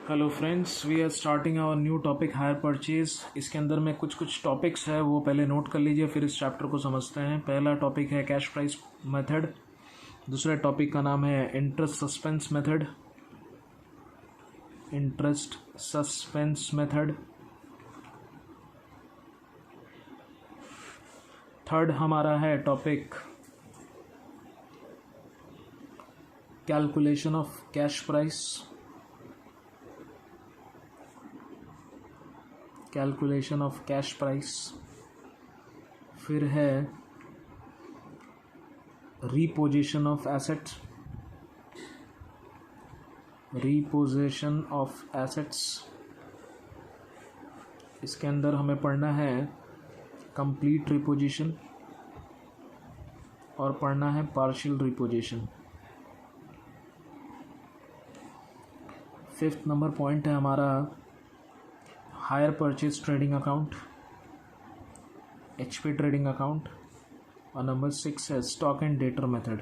Hello friends, we are starting our new topic hire purchase. इसके अंदर में कुछ टॉपिक्स है वो पहले नोट कर लीजिए, फिर इस चैप्टर को समझते हैं। पहला टॉपिक है कैश प्राइस मेथड। दूसरे टॉपिक का नाम है interest suspense method. Interest suspense method. Third हमारा है topic calculation of cash price. Calculation of cash price. फिर है reposition of assets. Reposition of assets. इसके अंदर हमें पढ़ना है कंप्लीट रिपोजिशन और पढ़ना है partial reposition. Fifth number point है हमारा hire purchase trading account, HP trading account. और नंबर 6 है स्टॉक एंड डेटर मेथड।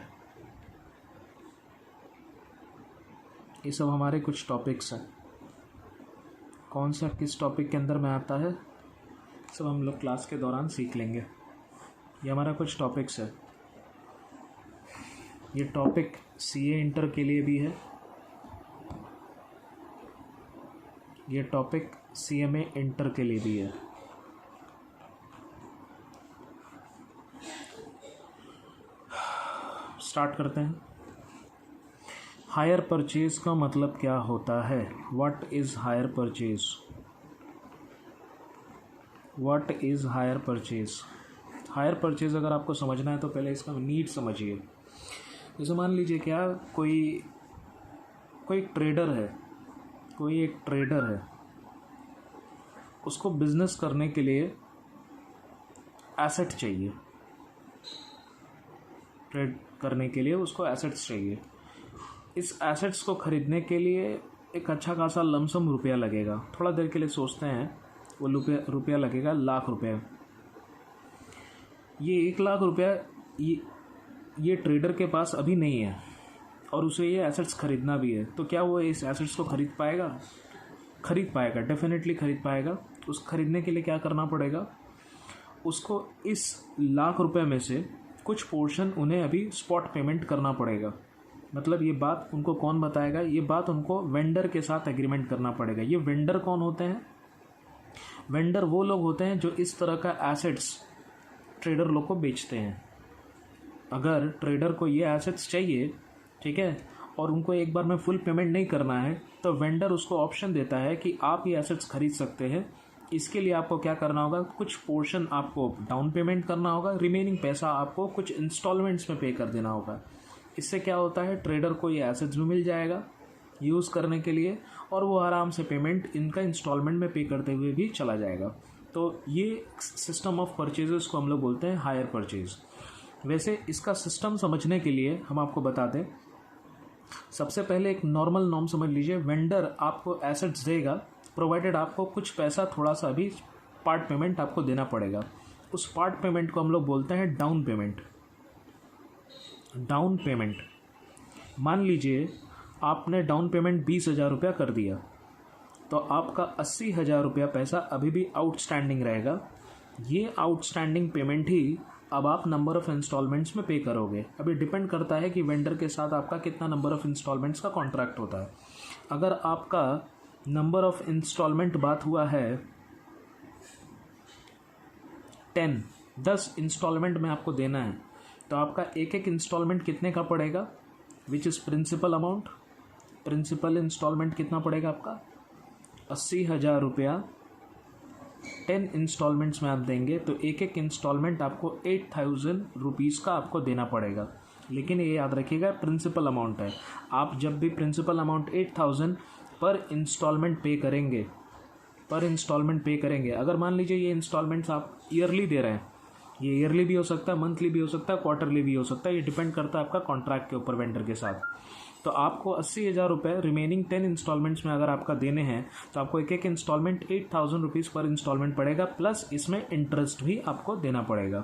ये सब हमारे कुछ टॉपिक्स हैं। कौन सा किस टॉपिक के अंदर में आता है सब हम लोग क्लास के दौरान सीख लेंगे। ये हमारा कुछ टॉपिक्स है। ये टॉपिक CA इंटर के लिए भी है, ये टॉपिक CMA इंटर के लिए भी है। स्टार्ट करते हैं। हायर परचेज का मतलब क्या होता है? What is hire purchase? What is hire purchase? Hire purchase अगर आपको समझना है तो पहले इसका नीड समझिए। जैसे मान लीजिए क्या कोई ट्रेडर है, कोई एक ट्रेडर है, उसको बिजनेस करने के लिए एसेट चाहिए। ट्रेड करने के लिए उसको एसेट्स चाहिए। इस एसेट्स को खरीदने के लिए एक अच्छा खासा लमसम रुपया लगेगा। थोड़ा देर के लिए सोचते हैं, वो रुपया लगेगा ₹1,00,000। ये ₹1,00,000 ये ट्रेडर के पास अभी नहीं है और उसे ये एसेट्स खरीदना भी है। तो क्या वो इस एसेट्स को खरीद पाएगा? खरीद पाएगा, डेफिनेटली खरीद पाएगा। उस खरीदने के लिए क्या करना पड़ेगा? उसको इस ₹1,00,000 में से कुछ पोर्शन उन्हें अभी स्पॉट पेमेंट करना पड़ेगा। मतलब ये बात उनको कौन बताएगा? ये बात उनको वेंडर के साथ एग्रीमेंट करना पड़ेगा। ये वेंडर कौन होते हैं? वेंडर वो लोग होते हैं जो इस तरह का एसेट्स ट्रेडर लोग को बेचते हैं। अगर ट्रेडर को ये एसेट्स चाहिए, ठीक है, और उनको एक बार में फुल पेमेंट नहीं करना है, तो वेंडर उसको ऑप्शन देता है कि आप ये एसेट्स खरीद सकते हैं। इसके लिए आपको क्या करना होगा? कुछ पोर्शन आपको डाउन पेमेंट करना होगा, रिमेनिंग पैसा आपको कुछ इंस्टॉलमेंट्स में पे कर देना होगा। इससे क्या होता है? ट्रेडर को ये एसेट्स भी मिल जाएगा यूज़ करने के लिए और वो आराम से पेमेंट इनका इंस्टॉलमेंट में पे करते हुए भी चला जाएगा। तो ये सिस्टम ऑफ परचेजेस को हम लोग बोलते हैं हायर परचेज। वैसे इसका सिस्टम समझने के लिए हम आपको बता दें, सबसे पहले एक नॉर्मल नॉर्म समझ लीजिए। वेंडर आपको एसेट्स देगा प्रोवाइडेड आपको कुछ पैसा, थोड़ा सा भी पार्ट पेमेंट आपको देना पड़ेगा। उस पार्ट पेमेंट को हम लोग बोलते हैं डाउन पेमेंट। डाउन पेमेंट, मान लीजिए आपने डाउन पेमेंट ₹20,000 कर दिया, तो आपका ₹80,000 पैसा अभी भी आउटस्टैंडिंग रहेगा। ये आउटस्टैंडिंग पेमेंट ही अब आप नंबर ऑफ़ इंस्टॉलमेंट्स में पे करोगे। अभी डिपेंड करता है कि वेंडर के साथ आपका कितना नंबर ऑफ़ इंस्टॉलमेंट्स का कॉन्ट्रैक्ट होता है। अगर आपका नंबर ऑफ़ इंस्टॉलमेंट बात हुआ है 10 इंस्टॉलमेंट में आपको देना है, तो आपका एक इंस्टॉलमेंट कितने का पड़ेगा? Which is principal amount. Principal instalment कितना पड़ेगा आपका? ₹80,000। 10 इंस्टॉलमेंट्स में आप देंगे तो एक इंस्टॉलमेंट आपको ₹8,000 का आपको देना पड़ेगा। लेकिन ये याद रखिएगा प्रिंसिपल अमाउंट है। आप जब भी प्रिंसिपल अमाउंट 8,000 पर इंस्टॉलमेंट पे करेंगे, अगर मान लीजिए ये इंस्टॉलमेंट्स आप ईयरली दे रहे हैं, ये ईयरली भी हो सकता है, मंथली भी हो सकता है, क्वार्टरली भी हो सकता है, ये डिपेंड करता है आपका कॉन्ट्रैक्ट के ऊपर वेंडर के साथ। तो आपको ₹80,000 रिमेनिंग 10 इंस्टॉलमेंट्स में अगर आपका देने हैं, तो आपको एक इंस्टॉलमेंट ₹8,000 पर इंस्टॉलमेंट पड़ेगा, प्लस इसमें इंटरेस्ट भी आपको देना पड़ेगा।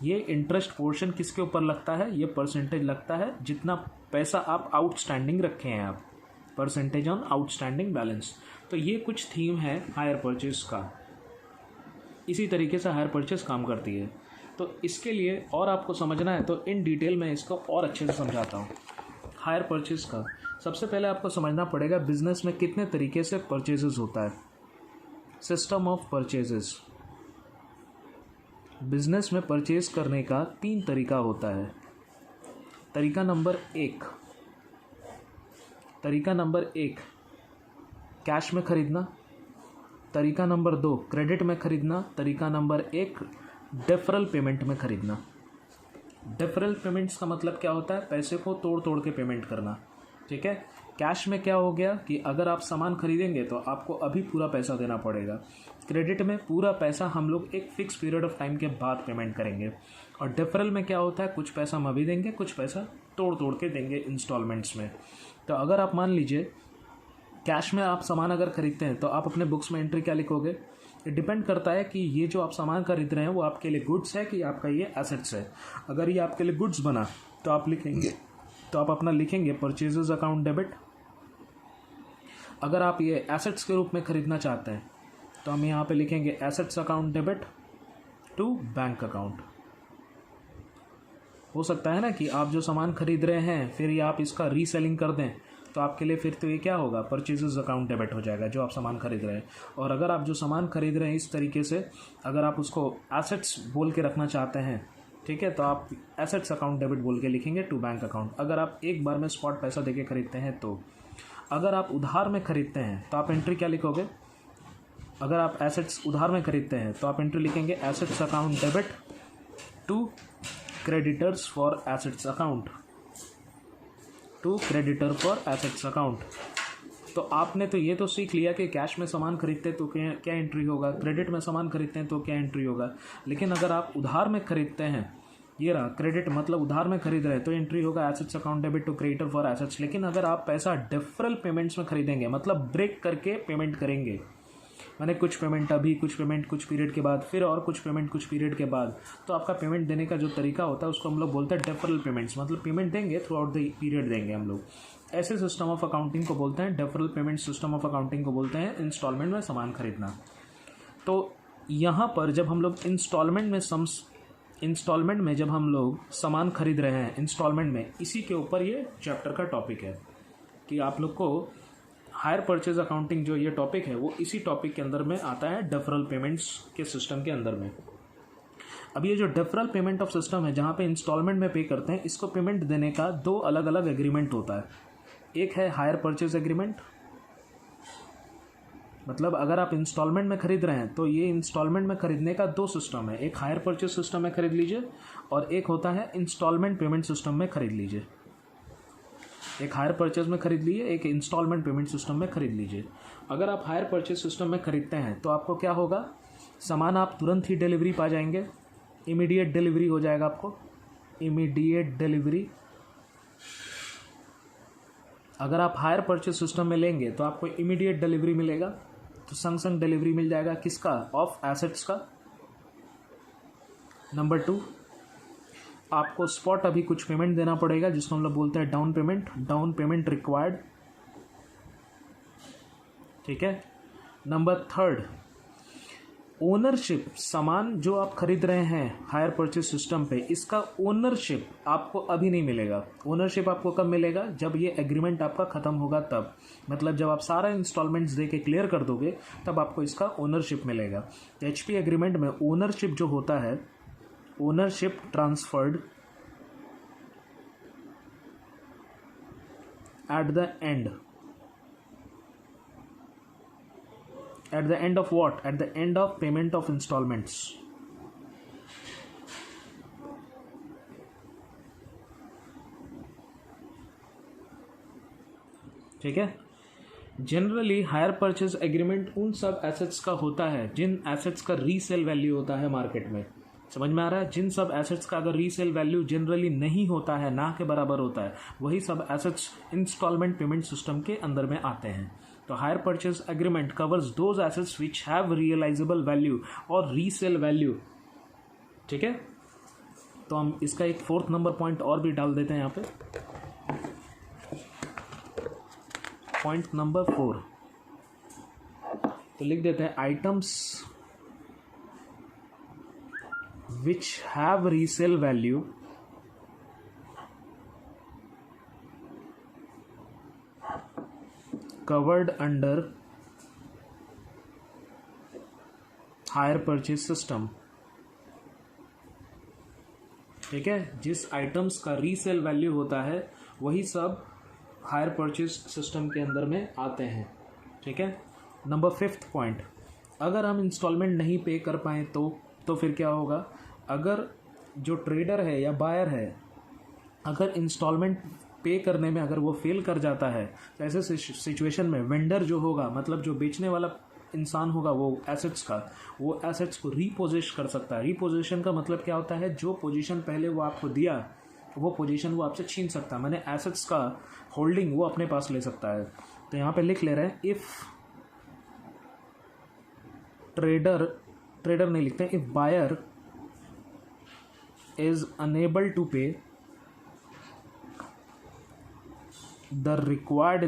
ये इंटरेस्ट पोर्शन किसके ऊपर लगता है? ये परसेंटेज लगता है जितना पैसा आप आउटस्टैंडिंग रखे हैं आप। Percentage on outstanding balance. तो ये कुछ थीम है हायर परचेज का। इसी तरीके से हायर परचेज काम करती है। तो इसके लिए और आपको समझना है तो इन डिटेल में इसको और अच्छे से समझाता हूँ। हायर परचेज का सबसे पहले आपको समझना पड़ेगा बिजनेस में कितने तरीके से परचेजेस होता है। System of purchases. बिजनेस में परचेज करने का 3 तरीका होता है। तरीका नंबर एक कैश में खरीदना। तरीका नंबर 2 क्रेडिट में खरीदना। तरीका नंबर 1 डेफरल पेमेंट में खरीदना। डेफरल पेमेंट्स का मतलब क्या होता है? पैसे को तोड़ तोड़ के पेमेंट करना। ठीक है। कैश में क्या हो गया कि अगर आप सामान खरीदेंगे तो आपको अभी पूरा पैसा देना पड़ेगा। क्रेडिट में पूरा पैसा हम लोग एक फिक्स पीरियड ऑफ टाइम के बाद पेमेंट करेंगे। और डेफरल में क्या होता है? कुछ पैसा हम अभी देंगे, कुछ पैसा तोड़ तोड़ के देंगे इंस्टॉलमेंट्स में। तो अगर आप मान लीजिए कैश में आप सामान अगर खरीदते हैं तो आप अपने बुक्स में एंट्री क्या लिखोगे? ये डिपेंड करता है कि ये जो आप सामान खरीद रहे हैं वो आपके लिए गुड्स है कि आपका ये एसेट्स है। अगर ये आपके लिए गुड्स बना तो आप लिखेंगे, तो आप अपना लिखेंगे परचेजेस अकाउंट डेबिट। अगर आप ये एसेट्स के रूप में खरीदना चाहते हैं तो हम यहाँ पे लिखेंगे assets account debit to bank account. हो सकता है ना कि आप जो सामान खरीद रहे हैं फिर ये आप इसका रीसेलिंग कर दें तो आपके लिए फिर तो ये क्या होगा? परचेजेस अकाउंट डेबिट हो जाएगा जो आप सामान खरीद रहे हैं। और अगर आप जो सामान खरीद रहे हैं इस तरीके से अगर आप उसको एसेट्स बोल के रखना चाहते हैं, ठीक है, तो आप एसेट्स अकाउंट डेबिट बोल के लिखेंगे टू बैंक अकाउंट। अगर आप एक बार में स्पॉट पैसा देके खरीदते हैं तो। अगर आप उधार में खरीदते हैं तो आप एंट्री क्या लिखोगे? अगर आप एसेट्स उधार में खरीदते हैं तो आप एंट्री लिखेंगे assets account debit to creditors for assets account, to creditor for assets account. तो आपने तो ये तो सीख लिया कि कैश में सामान खरीदते हैं तो क्या एंट्री होगा, क्रेडिट में सामान खरीदते हैं तो क्या एंट्री होगा। लेकिन अगर आप उधार में खरीदते हैं, ये रहा क्रेडिट मतलब उधार में खरीद रहे हैं तो एंट्री होगा assets account debit to creditor for assets. लेकिन अगर आप पैसा डेफरल पेमेंट्स में खरीदेंगे मतलब ब्रेक करके पेमेंट करेंगे, मैंने कुछ पेमेंट अभी, कुछ पेमेंट कुछ पीरियड के बाद, फिर और कुछ पेमेंट कुछ पीरियड के बाद, तो आपका पेमेंट देने का जो तरीका होता है उसको हम लोग बोलते हैं डेफरल पेमेंट्स। मतलब पेमेंट देंगे थ्रू आउट द पीरियड देंगे हम लोग। ऐसे सिस्टम ऑफ अकाउंटिंग को बोलते हैं deferral payment system of accounting को बोलते हैं इंस्टॉलमेंट में सामान खरीदना। तो यहाँ पर जब हम लोग इंस्टॉलमेंट में जब हम लोग सामान खरीद रहे हैं इंस्टॉलमेंट में, इसी के ऊपर ये चैप्टर का टॉपिक है कि आप लोग को हायर परचेज अकाउंटिंग जो ये टॉपिक है वो इसी टॉपिक के अंदर में आता है, डेफरल पेमेंट्स के सिस्टम के अंदर में। अब ये जो डेफरल पेमेंट ऑफ सिस्टम है जहाँ पे इंस्टॉलमेंट में पे करते हैं, इसको पेमेंट देने का 2 अलग अलग एग्रीमेंट होता है। एक है हायर परचेज एग्रीमेंट, मतलब अगर आप इंस्टॉलमेंट में खरीद रहे हैं तो ये इंस्टॉलमेंट में खरीदने का 2 सिस्टम है। एक हायर परचेज सिस्टम में खरीद लीजिए और एक होता है इंस्टॉलमेंट पेमेंट सिस्टम में खरीद लीजिए। एक हायर परचेज में खरीद लीजिए, एक इंस्टॉलमेंट पेमेंट सिस्टम में खरीद लीजिए। अगर आप हायर परचेज सिस्टम में खरीदते हैं तो आपको क्या होगा? सामान आप तुरंत ही डिलीवरी पा जाएंगे, इमीडिएट डिलीवरी हो जाएगा आपको, इमीडिएट डिलीवरी। अगर आप हायर परचेज सिस्टम में लेंगे तो आपको इमीडिएट डिलीवरी मिलेगा, तो संग संग डिलीवरी मिल जाएगा किसका? ऑफ एसेट्स का। नंबर 2, आपको स्पॉट अभी कुछ पेमेंट देना पड़ेगा जिसको हम लोग बोलते हैं डाउन पेमेंट रिक्वायर्ड। ठीक है। नंबर 3, ओनरशिप, सामान जो आप खरीद रहे हैं हायर परचेज सिस्टम पे, इसका ओनरशिप आपको अभी नहीं मिलेगा। ओनरशिप आपको कब मिलेगा? जब ये एग्रीमेंट आपका ख़त्म होगा तब, मतलब जब आप सारा इंस्टॉलमेंट्स दे के क्लियर कर दोगे तब आपको इसका ओनरशिप मिलेगा। HP एग्रीमेंट में ओनरशिप जो होता है, ownership transferred at the end of what? At the end of payment of installments. ठीक है। जनरली हायर परचेज एग्रीमेंट उन सब एसेट्स का होता है जिन एसेट्स का रीसेल वैल्यू होता है मार्केट में। समझ में आ रहा है? जिन सब एसेट्स का अगर रीसेल वैल्यू जनरली नहीं होता है, ना के बराबर होता है, वही सब एसेट्स इंस्टॉलमेंट पेमेंट सिस्टम के अंदर में आते हैं। तो hire purchase agreement covers those assets which have realisable value और रीसेल वैल्यू। ठीक है। तो हम इसका एक 4th नंबर पॉइंट और भी डाल देते हैं यहाँ पे। पॉइंट नंबर 4, तो लिख देते हैं items which have resale value covered under higher purchase system. ठीक है, जिस आइटम्स का रीसेल वैल्यू होता है वही सब हायर परचेज सिस्टम के अंदर में आते हैं। ठीक है, नंबर 5 पॉइंट, अगर हम इंस्टॉलमेंट नहीं पे कर पाएँ तो फिर क्या होगा। अगर जो ट्रेडर है या बायर है, अगर इंस्टॉलमेंट पे करने में अगर वो फेल कर जाता है, तो ऐसे सिचुएशन में वेंडर जो होगा, मतलब जो बेचने वाला इंसान होगा वो एसेट्स को रीपोजिश कर सकता है। रीपोजिशन का मतलब क्या होता है, जो पोजीशन पहले वो आपको दिया वो पोजीशन वो आपसे छीन सकता है, माने एसेट्स का होल्डिंग वो अपने पास ले सकता है। तो यहाँ पे लिख ले रहे हैं इफ ट्रेडर नहीं लिखते, if buyer is unable to pay the required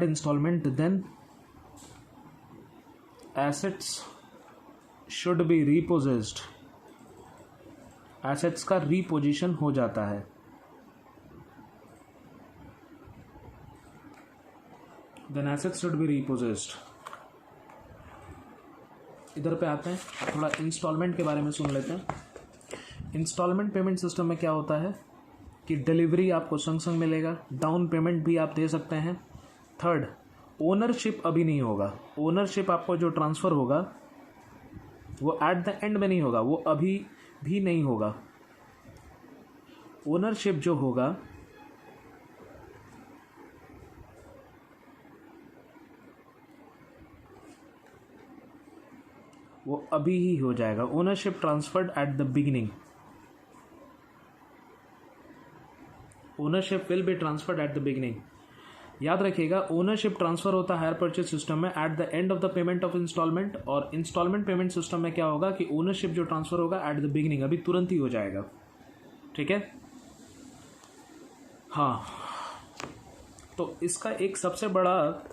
installment then assets should be repossessed, assets का reposition हो जाता है। then assets should be repossessed। इधर पे आते हैं, थोड़ा इंस्टॉलमेंट के बारे में सुन लेते हैं। इंस्टॉलमेंट पेमेंट सिस्टम में क्या होता है कि डिलीवरी आपको संग संग मिलेगा, डाउन पेमेंट भी आप दे सकते हैं। थर्ड, ओनरशिप अभी नहीं होगा, ओनरशिप आपको जो ट्रांसफ़र होगा वो एट द एंड में नहीं होगा, वो अभी भी नहीं होगा। ओनरशिप जो होगा वो अभी ही हो जाएगा। Ownership transferred at the beginning, ownership will be transferred at the beginning. याद रखिएगा, ओनरशिप ट्रांसफर होता है हायर परचेज सिस्टम में at the end of the payment of instalment, और इंस्टॉलमेंट पेमेंट सिस्टम में क्या होगा कि ओनरशिप जो ट्रांसफर होगा एट द बिगिनिंग, अभी तुरंत ही हो जाएगा। ठीक है, हाँ, तो इसका एक सबसे बड़ा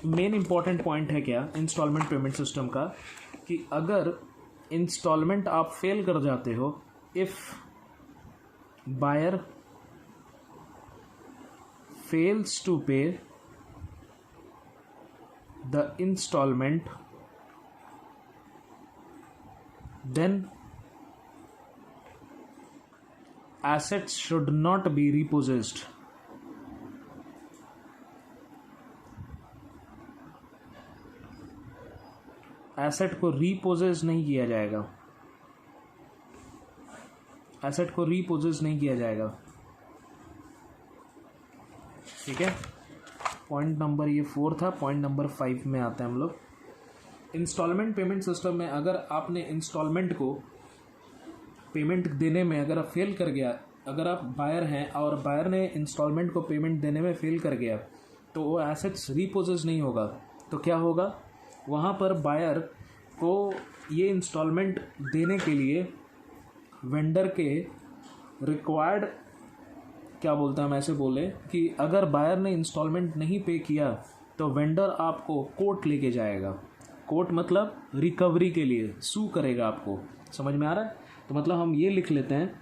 मेन इंपॉर्टेंट पॉइंट है क्या इंस्टॉलमेंट पेमेंट सिस्टम का, कि अगर इंस्टॉलमेंट आप फेल कर जाते हो, if buyer fails to pay the instalment, then assets should not be repossessed। Asset को रीपोजेस नहीं किया जाएगा, एसेट को रीपोजेस नहीं किया जाएगा। ठीक है, पॉइंट नंबर ये 4 था। पॉइंट नंबर 5 में आते हैं हम लोग। इंस्टॉलमेंट पेमेंट सिस्टम में अगर आपने इंस्टॉलमेंट को पेमेंट देने में अगर आप फेल कर गया, अगर आप बायर हैं और बायर ने इंस्टॉलमेंट को पेमेंट देने में फेल कर गया, तो वो एसेट्स रीपोजेस नहीं होगा। तो क्या होगा, वहाँ पर बायर को ये इंस्टॉलमेंट देने के लिए वेंडर के रिक्वायर्ड, क्या बोलते हैं हम ऐसे बोले कि अगर बायर ने इंस्टॉलमेंट नहीं पे किया तो वेंडर आपको कोर्ट लेके जाएगा। कोर्ट मतलब रिकवरी के लिए सू करेगा आपको। समझ में आ रहा है? तो मतलब हम ये लिख लेते हैं,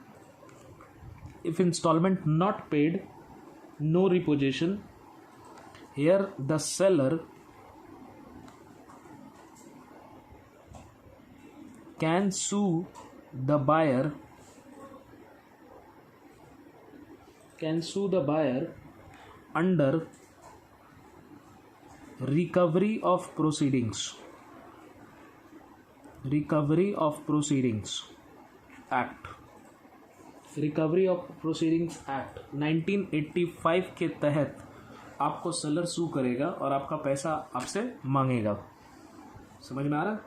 if instalment not paid, no repossession, here the seller can sue the buyer under recovery of proceedings act 1985 के तहत आपको सेलर सू करेगा और आपका पैसा आपसे मांगेगा। समझ में आ रहा है?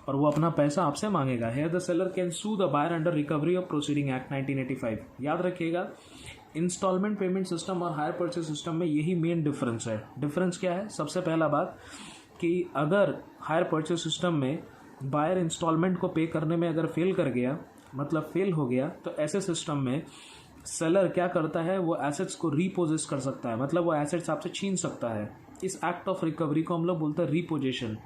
और वो अपना पैसा आपसे मांगेगा। Here the seller can sue the buyer under recovery of proceeding act 1985। याद रखिएगा, इंस्टॉलमेंट पेमेंट सिस्टम और हायर परचेज सिस्टम में यही मेन डिफरेंस है। डिफरेंस क्या है? सबसे पहला बात कि अगर हायर परचेज सिस्टम में बायर इंस्टॉलमेंट को पे करने में अगर फेल कर गया, मतलब फेल हो गया, तो ऐसे सिस्टम में सेलर क्या करता है, वो एसेट्स को रीपोजेस कर सकता है, मतलब वो एसेट्स आपसे छीन सकता है। इस एक्ट ऑफ रिकवरी को हम लोग बोलते हैं रीपोजेशन।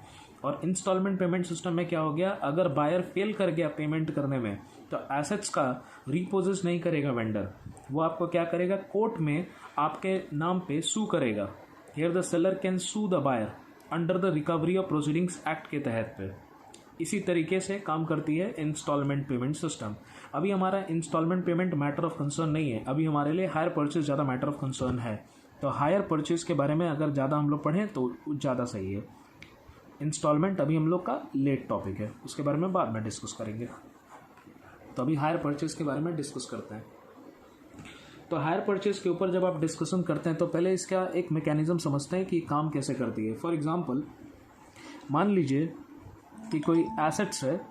और इंस्टॉलमेंट पेमेंट सिस्टम में क्या हो गया, अगर बायर फेल कर गया पेमेंट करने में, तो एसेट्स का रीपोजेस नहीं करेगा वेंडर, वो आपको क्या करेगा, कोर्ट में आपके नाम पे सू करेगा। Here the seller can sue the buyer under the recovery of proceedings act के तहत पे। इसी तरीके से काम करती है इंस्टॉलमेंट पेमेंट सिस्टम। अभी हमारा instalment payment matter of concern नहीं है, अभी हमारे लिए हायर परचेज ज़्यादा मैटर ऑफ कंसर्न है। तो हायर परचेज के बारे में अगर ज़्यादा हम लोग पढ़ें तो ज़्यादा सही है। इंस्टॉलमेंट अभी हम लोग का लेट टॉपिक है, उसके बारे में बाद में डिस्कस करेंगे। तो अभी हायर परचेज के बारे में डिस्कस करते हैं। तो हायर परचेज के ऊपर जब आप डिस्कशन करते हैं तो पहले इसका एक मैकेनिज्म समझते हैं कि काम कैसे करती है। फॉर एग्जांपल, मान लीजिए कि कोई एसेट्स है,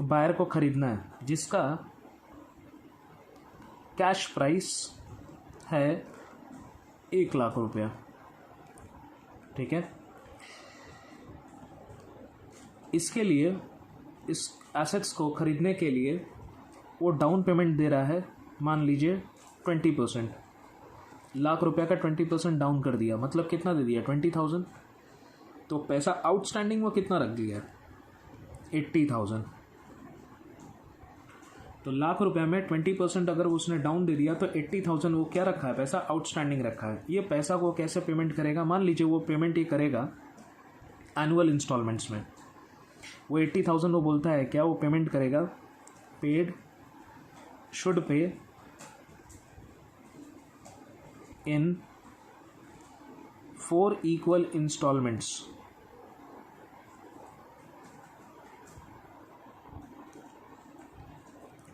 बायर को खरीदना है, जिसका कैश प्राइस है 1,00,000 रुपया, ठीक है। इसके लिए, इस एसेट्स को खरीदने के लिए वो डाउन पेमेंट दे रहा है, मान लीजिए 20%, 1,00,000 रुपया का 20% डाउन कर दिया, मतलब कितना दे दिया, 20,000। तो पैसा आउटस्टैंडिंग वो कितना रख दिया, 80,000। तो 1,00,000 रुपये में 20% अगर उसने डाउन दे दिया तो 80,000 वो क्या रखा है, पैसा आउटस्टैंडिंग रखा है। ये पैसा को कैसे पेमेंट करेगा, मान लीजिए वो पेमेंट ये करेगा एनुअल इंस्टॉलमेंट्स में। वो 80,000 वो बोलता है क्या, वो पेमेंट करेगा, paid should pay in 4 equal instalments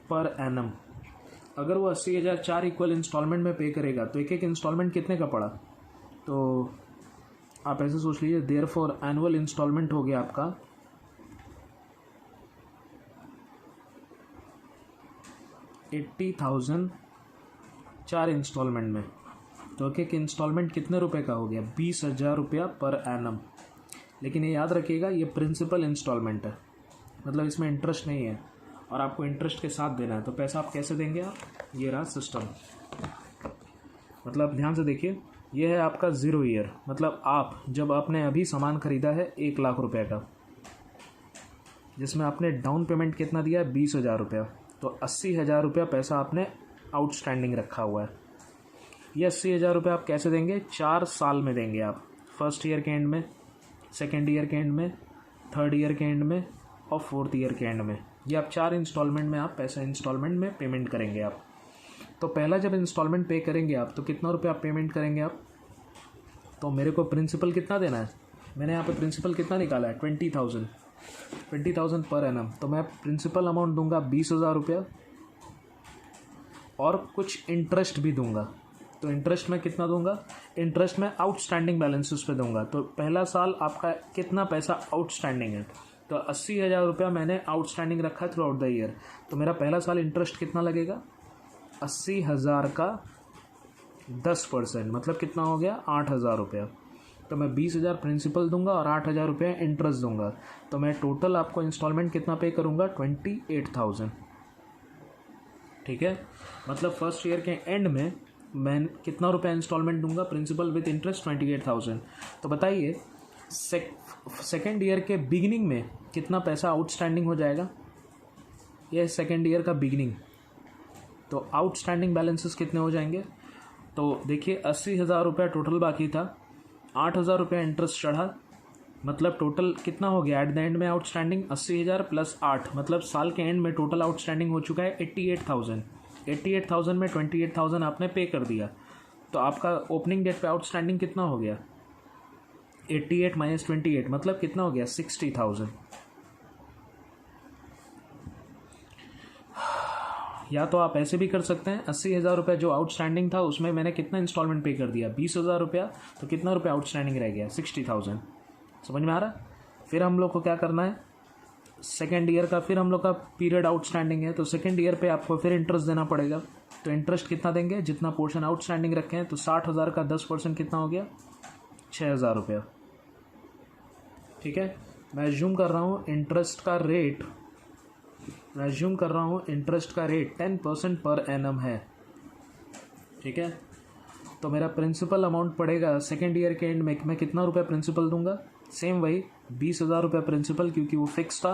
per annum. अगर वो 80,000 4 इक्वल इंस्टॉलमेंट में पे करेगा तो एक एक इंस्टॉलमेंट कितने का पड़ा, तो आप ऐसे सोच लीजिए, देयर फॉर एनुअल इंस्टॉलमेंट हो गया आपका 80,000 4 इंस्टॉलमेंट में, तो एक एक इंस्टॉलमेंट कितने रुपए का हो गया, 20,000 रुपया पर एनम। लेकिन ये याद रखिएगा, ये प्रिंसिपल इंस्टॉलमेंट है, मतलब इसमें इंटरेस्ट नहीं है और आपको इंटरेस्ट के साथ देना है। तो पैसा आप कैसे देंगे, आप, ये रहा सिस्टम। मतलब ध्यान से देखिए, ये है आपका 0 ईयर, मतलब आप जब आपने अभी सामान खरीदा है 1,00,000 रुपये का, जिसमें आपने डाउन पेमेंट कितना दिया है, 20,000 रुपया, तो 80,000 रुपया पैसा आपने आउटस्टैंडिंग रखा हुआ है। ये 80,000 रुपये आप कैसे देंगे, 4 साल में देंगे आप, फर्स्ट ईयर के एंड में, सेकेंड ईयर के एंड में, थर्ड ईयर के एंड में और फोर्थ ईयर के एंड में। ये आप 4 इंस्टॉलमेंट में आप पैसा इंस्टॉलमेंट में पेमेंट करेंगे आप। तो पहला जब इंस्टॉलमेंट पे करेंगे आप तो कितना रुपये आप पेमेंट करेंगे आप, तो मेरे को प्रिंसिपल कितना देना है, मैंने यहाँ पे प्रिंसिपल कितना निकाला है, 20,000 पर एनम। तो मैं प्रिंसिपल अमाउंट दूंगा 20,000 रुपया और कुछ इंटरेस्ट भी दूंगा। तो इंटरेस्ट में कितना दूंगा, इंटरेस्ट में आउटस्टैंडिंग बैलेंसेस पे दूंगा। तो पहला साल आपका कितना पैसा आउटस्टैंडिंग है, तो 80,000 रुपया मैंने आउटस्टैंडिंग रखा है थ्रू आउट द ईयर। तो मेरा पहला साल इंटरेस्ट कितना लगेगा, 80,000 का 10%, मतलब कितना हो गया, 8,000 रुपया। तो मैं 20,000 प्रिंसिपल दूंगा और 8,000 रुपये इंटरेस्ट दूंगा। तो मैं टोटल आपको इंस्टॉलमेंट कितना पे करूंगा, 28,000, ठीक है। मतलब फर्स्ट ईयर के एंड में मैं कितना रुपया इंस्टॉलमेंट दूंगा, प्रिंसिपल विद इंटरेस्ट 28,000। तो बताइए सेकेंड ईयर के बिगिनिंग में कितना पैसा आउटस्टैंडिंग हो जाएगा, ये सेकेंड ईयर का बिगिनिंग। तो आउटस्टैंडिंग बैलेंसेस कितने हो जाएंगे, तो देखिए 80,000 रुपया टोटल बाकी था, 8,000 रुपया इंटरेस्ट चढ़ा, मतलब टोटल कितना हो गया एट द एंड में आउटस्टैंडिंग, 80,000 प्लस 8, मतलब साल के एंड में टोटल आउटस्टैंडिंग हो चुका है 88,000। 88,000 में 28,000 आपने पे कर दिया, तो आपका ओपनिंग डेट पे आउटस्टैंडिंग कितना हो गया, 88 माइनस 28, मतलब कितना हो गया, 60,000। या तो आप ऐसे भी कर सकते हैं, 80,000 रुपये जो आउटस्टैंडिंग था उसमें मैंने कितना इंस्टॉलमेंट पे कर दिया, 20,000 रुपया, तो कितना रुपया आउटस्टैंडिंग रह गया, 60,000। समझ में आ रहा। फिर हम लोग को क्या करना है, सेकेंड ईयर का फिर हम लोग का पीरियड आउटस्टैंडिंग है, तो सेकेंड ईयर पे आपको फिर इंटरेस्ट देना पड़ेगा। तो इंटरेस्ट कितना देंगे, जितना पोर्शन आउटस्टैंडिंग रखे हैं, तो 60,000 का 10% कितना हो गया, 6,000 रुपया। ठीक है, मैं एज्यूम कर रहा हूँ इंटरेस्ट का रेट 10% पर एनम है। ठीक है, तो मेरा प्रिंसिपल अमाउंट पड़ेगा सेकेंड ईयर के एंड में, मैं कितना रुपया प्रिंसिपल दूंगा, सेम वही 20,000 रुपया प्रिंसिपल, क्योंकि वो फिक्स था,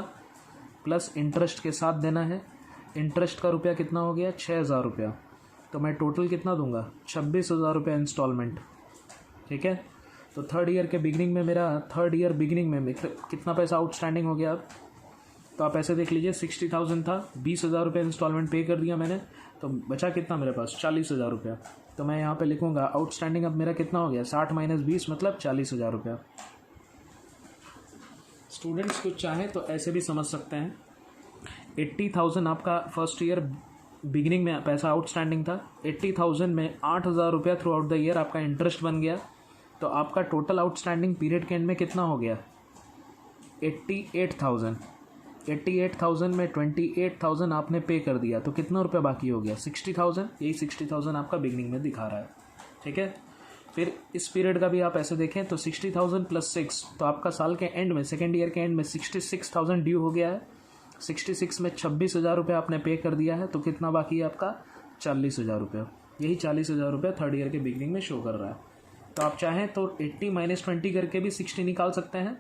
प्लस इंटरेस्ट के साथ देना है। इंटरेस्ट का रुपया कितना हो गया, 6,000 रुपया। तो मैं टोटल कितना दूंगा, 26,000 रुपया इंस्टॉलमेंट। ठीक है, तो थर्ड ईयर बिगिनिंग में कितना पैसा आउटस्टैंडिंग हो गया। अब तो आप ऐसे देख लीजिए, 60,000 था, 20,000 रुपये इंस्टॉलमेंट पे कर दिया मैंने, तो बचा कितना मेरे पास, 40,000 रुपया। तो मैं यहाँ पे लिखूँगा आउटस्टैंडिंग अब मेरा कितना हो गया, 60 - 20 मतलब 40,000 रुपया। स्टूडेंट्स कुछ चाहें तो ऐसे भी समझ सकते हैं, 80,000 आपका फर्स्ट ईयर बिगिनिंग में पैसा आउटस्टैंडिंग था, 80,000 में 8,000 रुपया थ्रू आउट द ईयर आपका इंटरेस्ट बन गया, तो आपका टोटल आउटस्टैंडिंग पीरियड के एंड में कितना हो गया, 88,000 में 28,000 आपने पे कर दिया, तो कितना रुपया बाकी हो गया, 60,000। यही 60,000 आपका बिगनिंग में दिखा रहा है। ठीक है, फिर इस पीरियड का भी आप ऐसे देखें तो 60,000 + 6, तो आपका साल के एंड में, सेकेंड ईयर के एंड में 66,000 ड्यू हो गया है। 66 में 26,000 रुपये आपने पे कर दिया है, तो कितना बाकी है आपका, 40,000 रुपये। यही 40,000 रुपये थर्ड ईयर के बिगनिंग में शो कर रहा है। तो आप चाहें तो 80 - 20 करके भी 60 निकाल सकते हैं,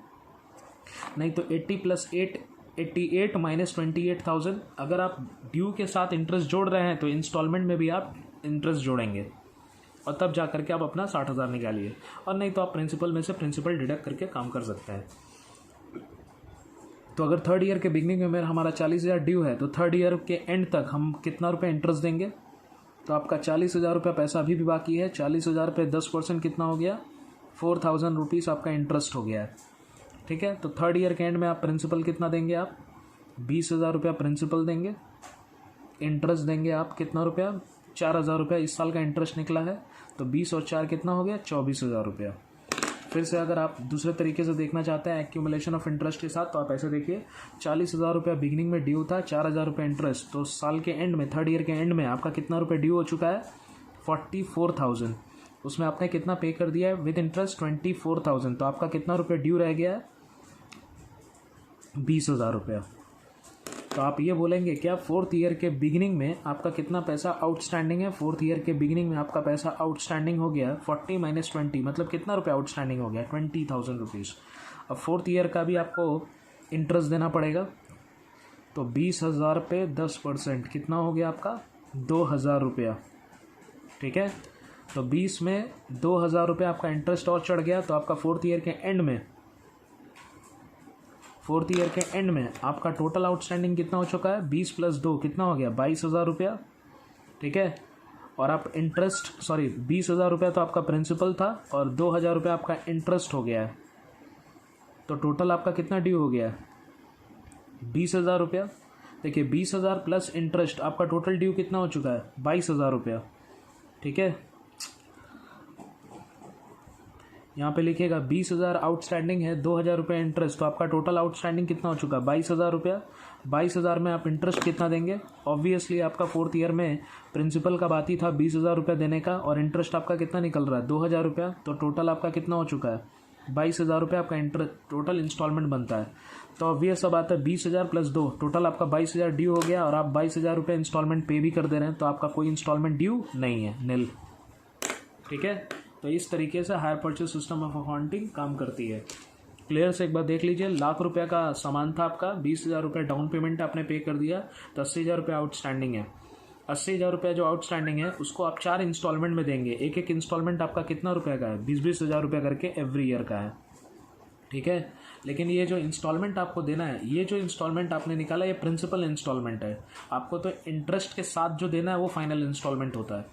नहीं तो 80 + 8 88 - 28,000। अगर आप ड्यू के साथ इंटरेस्ट जोड़ रहे हैं तो इंस्टॉलमेंट में भी आप इंटरेस्ट जोड़ेंगे, और तब जा करके आप अपना 60,000 निकालिए, और नहीं तो आप प्रिंसिपल में से प्रिंसिपल डिडक्ट करके काम कर सकते हैं। तो अगर थर्ड ईयर के बिगनिंग में हमारा 40,000 ड्यू है, तो थर्ड ईयर के एंड तक हम कितना रुपये इंटरेस्ट देंगे, तो आपका 40,000 रुपया पैसा अभी भी बाकी है। 40,000 पे 10% कितना हो गया, 4,000 रुपीज़ आपका इंटरेस्ट हो गया है। ठीक है, तो थर्ड ईयर के एंड में आप प्रिंसिपल कितना देंगे, आप 20,000 रुपया प्रिंसिपल देंगे, इंटरेस्ट देंगे आप कितना रुपया, 4,000 रुपया इस साल का इंटरेस्ट निकला है, तो 20 और 4 कितना हो गया, 24,000 रुपया। फिर से अगर आप दूसरे तरीके से देखना चाहते हैं एक्यूमुलेशन ऑफ इंटरेस्ट के साथ, तो आप ऐसे देखिए, 40,000 रुपया बिगिनिंग में ड्यू था, 4,000 रुपया इंटरेस्ट, तो साल के एंड में, थर्ड ईयर के एंड में आपका कितना रुपया ड्यू हो चुका है, 44,000। उसमें आपने कितना पे कर दिया है विद इंटरेस्ट, 24,000, तो आपका कितना रुपया ड्यू रह गया है, 20,000 रुपया। तो आप ये बोलेंगे क्या, फोर्थ ईयर के बिगिनिंग में आपका कितना पैसा आउटस्टैंडिंग है, फोर्थ ईयर के बिगिनिंग में आपका पैसा आउटस्टैंडिंग हो गया 40 - 20, मतलब कितना रुपया आउटस्टैंडिंग हो गया, 20,000 रुपीज़। अब फोर्थ ईयर का भी आपको इंटरेस्ट देना पड़ेगा, तो 20,000 पे 10% कितना हो गया आपका, 2,000 रुपया। ठीक है, तो 20 में 2,000 रुपया आपका इंटरेस्ट और चढ़ गया, तो आपका फोर्थ ईयर के एंड में आपका टोटल आउटस्टैंडिंग कितना हो चुका है, 20 + 2 कितना हो गया, 22,000 रुपया। ठीक है, और आप 20,000 रुपया तो आपका प्रिंसिपल था, और 2,000 रुपया आपका इंटरेस्ट हो गया है, तो टोटल आपका कितना ड्यू हो गया है, 20,000 रुपया। देखिए 20,000 + इंटरेस्ट, आपका टोटल ड्यू कितना हो चुका है, 22,000 रुपया। ठीक है, यहाँ पे लिखिएगा 20,000 आउटस्टैंडिंग है, 2,000 रुपये इंटरेस्ट, तो आपका टोटल आउटस्टैंडिंग कितना हो चुका है, 22,000 रुपया। 22,000 में आप इंटरेस्ट कितना देंगे, ऑब्वियसली आपका फोर्थ ईयर में प्रिंसिपल का बात ही था 20,000 रुपया देने का, और इंटरेस्ट आपका कितना निकल रहा है, 2,000 रुपया, तो टोटल आपका कितना हो चुका है, 22,000 रुपया आपका इंटरेस्ट टोटल इंस्टॉलमेंट बनता है। तो ऑब्वियस सब आता है, 20,000 + 2 टोटल आपका 22,000 ड्यू हो गया, और आप 22,000 रुपये इंस्टॉलमेंट पे भी कर दे रहे हैं, तो आपका कोई इंस्टॉलमेंट ड्यू नहीं है, निल। ठीक है, तो इस तरीके से higher purchase system of accounting काम करती है। क्लियर से एक बार देख लीजिए, लाख रुपया का सामान था आपका, 20,000 रुपये डाउन पेमेंट आपने पे कर दिया, तो 80,000 रुपये आउटस्टैंडिंग है। 80,000 रुपये जो आउटस्टैंडिंग है उसको आप 4 इंस्टॉलमेंट में देंगे, एक एक इंस्टॉलमेंट आपका कितना रुपये का है, 20,000 रुपये करके एवरी ईयर का है। ठीक है, लेकिन ये जो इंस्टॉलमेंट आपको देना है, ये जो इंस्टॉलमेंट आपने निकाला, ये प्रिंसिपल इंस्टॉलमेंट है, आपको तो इंटरेस्ट के साथ जो देना है वो फाइनल इंस्टॉलमेंट होता है।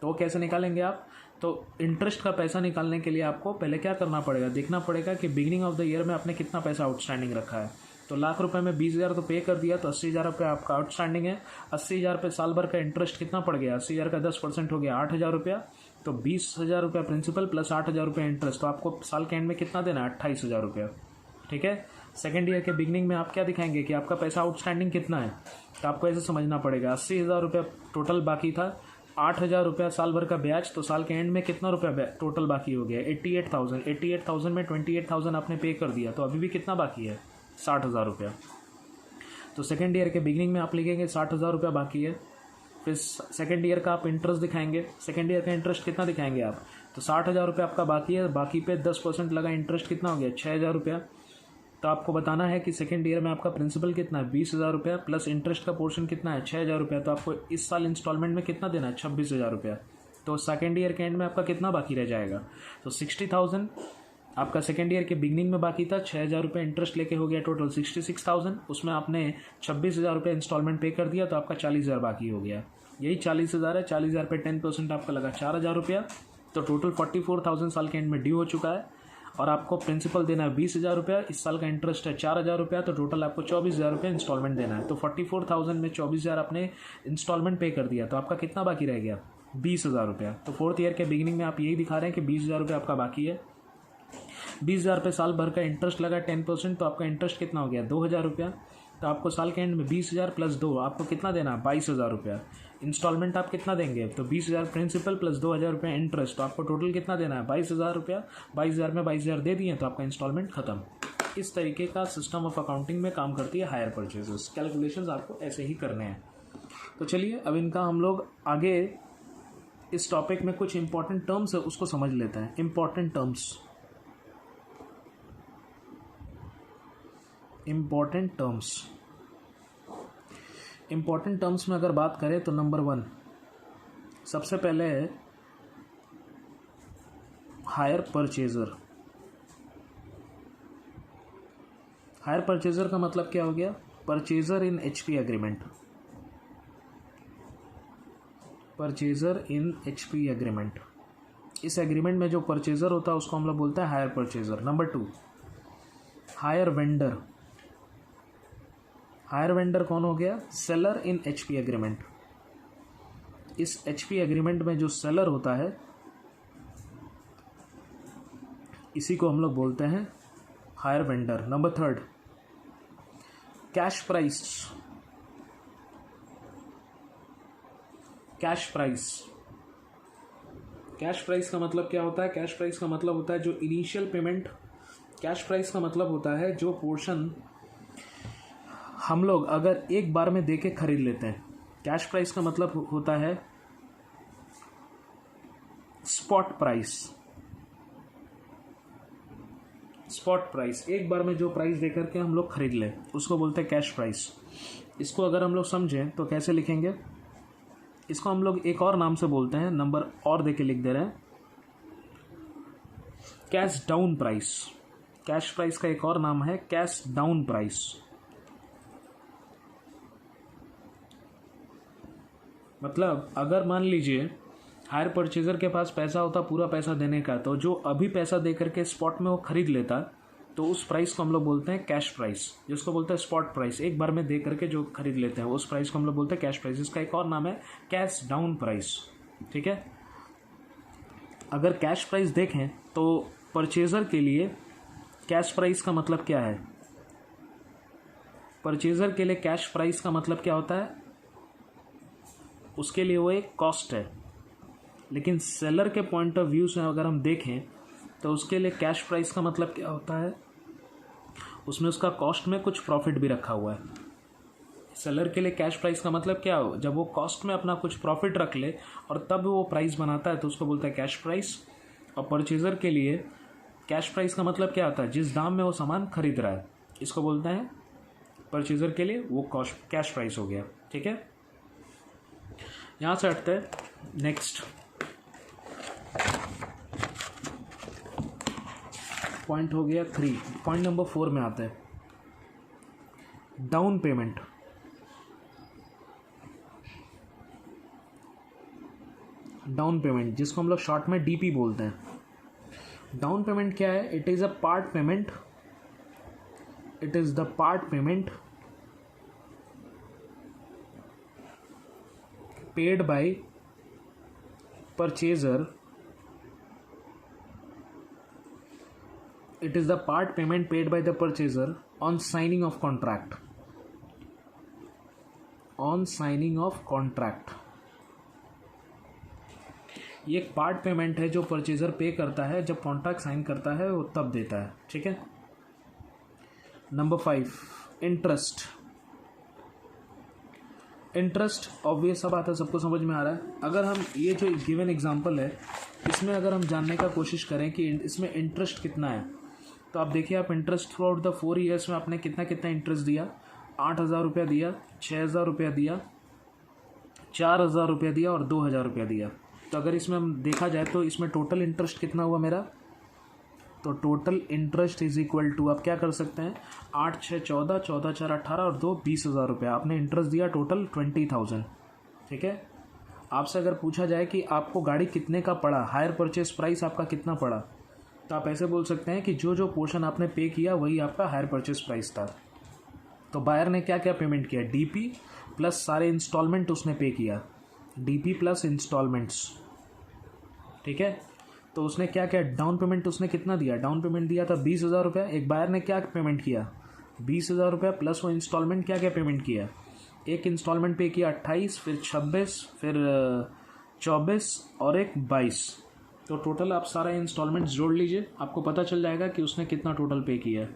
तो वो कैसे निकालेंगे आप, तो इंटरेस्ट का पैसा निकालने के लिए आपको पहले क्या करना पड़ेगा, देखना पड़ेगा कि बिगिनिंग ऑफ द ईयर में आपने कितना पैसा आउटस्टैंडिंग रखा है। तो लाख रुपए में 20,000 तो पे कर दिया, तो 80,000 रुपये आपका आउटस्टैंडिंग है। 80,000 पे साल भर का इंटरेस्ट कितना पड़ गया, 80,000 का 10% हो गया 8,000 रुपया, तो 20,000 रुपया प्रिंसिपल + 8,000 रुपया इंटरेस्ट, तो आपको साल के एंड में कितना देना है, 28,000 रुपया। ठीक है, सेकेंड ईयर के बिगनिंग में आप क्या दिखाएंगे कि आपका पैसा आउटस्टैंडिंग कितना है, तो आपको ऐसे समझना पड़ेगा 80,000 रुपया टोटल बाकी था, 8,000 रुपया साल भर का ब्याज, तो साल के एंड में कितना रुपया टोटल बाकी हो गया 88,000। 88,000 में 28,000 आपने पे कर दिया, तो अभी भी कितना बाकी है 60,000 रुपया। तो सेकेंड ईयर के बिगनिंग में आप लिखेंगे 60,000 रुपया बाकी है। फिर सेकेंड ईयर का आप इंटरेस्ट दिखाएंगे, सेकेंड ईयर का इंटरेस्ट कितना दिखाएंगे आप, तो 60,000 रुपया आपका बाकी है, बाकी पे 10% लगा इंटरेस्ट कितना हो गया 6,000 रुपया। तो आपको बताना है कि सेकेंड ईयर में आपका प्रिंसिपल कितना है 20,000 रुपया प्लस इंटरेस्ट का पोर्शन कितना है 6,000 रुपया। तो आपको इस साल इंस्टॉलमेंट में कितना देना है 26,000 रुपया। तो सेकेंड ईयर के एंड में आपका कितना बाकी रह जाएगा, तो 60,000 आपका सेकेंड ईयर के बिगनिंग में बाकी था, 6,000 रुपये इंटरेस्ट लेके हो गया टोटल 66,000, उसमें आपने 26,000 रुपये इंस्टॉलमेंट पे कर दिया, तो आपका 40,000 बाकी हो गया। यही 40,000 है, 40,000 पे 10% आपका लगा 4,000 रुपया, तो टोटल 44,000 साल के एंड में ड्यू हो चुका है। और आपको प्रिंसिपल देना है 20,000 रुपया, इस साल का इंटरेस्ट है 4,000 रुपया, तो टोटल आपको 24,000 रुपये इंस्टॉलमेंट देना है। तो 44,000 में 24,000 आपने इंस्टॉलमेंट पे कर दिया, तो आपका कितना बाकी रह गया 20,000 रुपया। तो फोर्थ ईयर के बिगिनिंग में आप यही दिखा रहे हैं कि 20,000 रुपये आपका बाकी है। 20,000 रुपये साल भर का इंटरेस्ट लगा 10%, तो आपका इंटरेस्ट कितना हो गया 2,000 रुपया। तो आपको साल के एंड में 20,000 प्लस 2 आपको कितना देना 22,000 रुपया। इंस्टॉलमेंट आप कितना देंगे, तो 20,000 प्रिंसिपल प्लस 2,000 रुपया इंटरेस्ट, तो आपको टोटल कितना देना है 22,000 रुपया। 22,000 में 22,000 दे दिए, तो आपका इंस्टॉलमेंट खत्म। इस तरीके का सिस्टम ऑफ अकाउंटिंग में काम करती है हायर परचेजेस। कैलकुलेशंस आपको ऐसे ही करने हैं। तो चलिए अब इनका हम लोग आगे इस टॉपिक में कुछ इंपॉर्टेंट टर्म्स है उसको समझ लेते हैं। इंपॉर्टेंट टर्म्स में अगर बात करें तो नंबर 1 सबसे पहले है हायर परचेजर। हायर परचेजर का मतलब क्या हो गया, परचेजर इन एचपी एग्रीमेंट। परचेजर इन एचपी एग्रीमेंट, इस एग्रीमेंट में जो परचेजर होता है उसको हम लोग बोलते हैं hire purchaser. Number 2 hire vendor. Hire vendor कौन हो गया, सेलर इन एचपी एग्रीमेंट। इस एचपी एग्रीमेंट में जो सेलर होता है इसी को हम लोग बोलते हैं higher vendor. Number 3 cash price. Cash price का मतलब क्या होता है, कैश प्राइस का मतलब होता है जो इनिशियल पेमेंट। कैश प्राइस का मतलब होता है जो पोर्शन हम लोग अगर एक बार में देके खरीद लेते हैं। कैश प्राइस का मतलब होता है स्पॉट प्राइस, एक बार में जो प्राइस देकर के हम लोग खरीद लें उसको बोलते हैं कैश प्राइस। इसको अगर हम लोग समझें तो कैसे लिखेंगे, इसको हम लोग एक और नाम से बोलते हैं, नंबर और देके लिख दे रहे हैं, cash down price. Cash price का एक और नाम है कैश डाउन प्राइस। मतलब अगर मान लीजिए हायर परचेजर के पास पैसा होता पूरा पैसा देने का, तो जो अभी पैसा दे करके स्पॉट में वो खरीद लेता, तो उस प्राइस को हम लोग बोलते हैं कैश प्राइस, जिसको बोलते हैं स्पॉट प्राइस। एक बार में दे करके जो खरीद लेते हैं उस प्राइस को हम लोग बोलते हैं कैश प्राइस। इसका एक और नाम है कैश डाउन प्राइस। ठीक है, अगर कैश प्राइस देखें तो परचेजर के लिए कैश प्राइस का मतलब क्या है, परचेजर के लिए कैश प्राइस का मतलब क्या होता है, उसके लिए वो एक कॉस्ट है। लेकिन सेलर के पॉइंट ऑफ व्यू से अगर हम देखें तो उसके लिए कैश प्राइस का मतलब क्या होता है, उसमें उसका कॉस्ट में कुछ प्रॉफिट भी रखा हुआ है। सेलर के लिए कैश प्राइस का मतलब क्या हो, जब वो कॉस्ट में अपना कुछ प्रॉफिट रख ले और तब वो प्राइस बनाता है तो उसको बोलता है कैश प्राइस। और परचेजर के लिए कैश प्राइस का मतलब क्या होता है, जिस दाम में वो सामान खरीद रहा है इसको बोलते हैं परचेजर के लिए वो कॉस्ट कैश प्राइस हो गया। ठीक है, यहाँ से हटते हैं नेक्स्ट पॉइंट हो गया 3। पॉइंट नंबर 4 में आते हैं डाउन पेमेंट। डाउन पेमेंट जिसको हम लोग शॉर्ट में डीपी बोलते हैं। डाउन पेमेंट क्या है, it is a part payment, it is the part payment paid by purchaser, it is the part payment paid by the purchaser on signing off contract, on signing off contract. ये एक part payment है जो purchaser पे करता है जब contract sign करता है, वो तब देता है, ठीक है। Number 5, interest. इंटरेस्ट ऑब्वियस सा बात है, सबको समझ में आ रहा है। अगर हम ये जो गिवन एग्जांपल है इसमें अगर हम जानने का कोशिश करें कि इसमें इंटरेस्ट कितना है, तो आप देखिए, आप interest through out the 4 years में आपने कितना कितना इंटरेस्ट दिया, 8,000 रुपया दिया, 6,000 रुपया दिया, 4,000 रुपया दिया और 2,000 रुपया दिया। तो अगर इसमें हम देखा जाए तो इसमें टोटल इंटरेस्ट कितना हुआ मेरा, तो total interest is equal to, आप क्या कर सकते हैं, 8 6 14, 14 4 18 और 2 20,000 रुपया आपने इंटरेस्ट दिया, टोटल 20,000, ठीक है। आपसे अगर पूछा जाए कि आपको गाड़ी कितने का पड़ा, हायर परचेस प्राइस आपका कितना पड़ा, तो आप ऐसे बोल सकते हैं कि जो जो पोर्शन आपने पे किया वही आपका हायर परचेस प्राइस था। तो बायर ने क्या क्या पेमेंट किया, डीपी प्लस सारे इंस्टॉलमेंट उसने पे किया, डीपी प्लस इंस्टॉलमेंट्स, ठीक है। तो उसने क्या क्या डाउन पेमेंट उसने कितना दिया, डाउन पेमेंट दिया था 20,000 रुपया। एक बायर ने क्या पेमेंट किया, 20,000 रुपया प्लस वो इंस्टॉलमेंट क्या क्या पेमेंट किया, एक इंस्टॉलमेंट पे किया 28, फिर 26, फिर 24 और एक 22। तो टोटल आप सारा इंस्टॉलमेंट जोड़ लीजिए, आपको पता चल जाएगा कि उसने कितना टोटल पे किया है।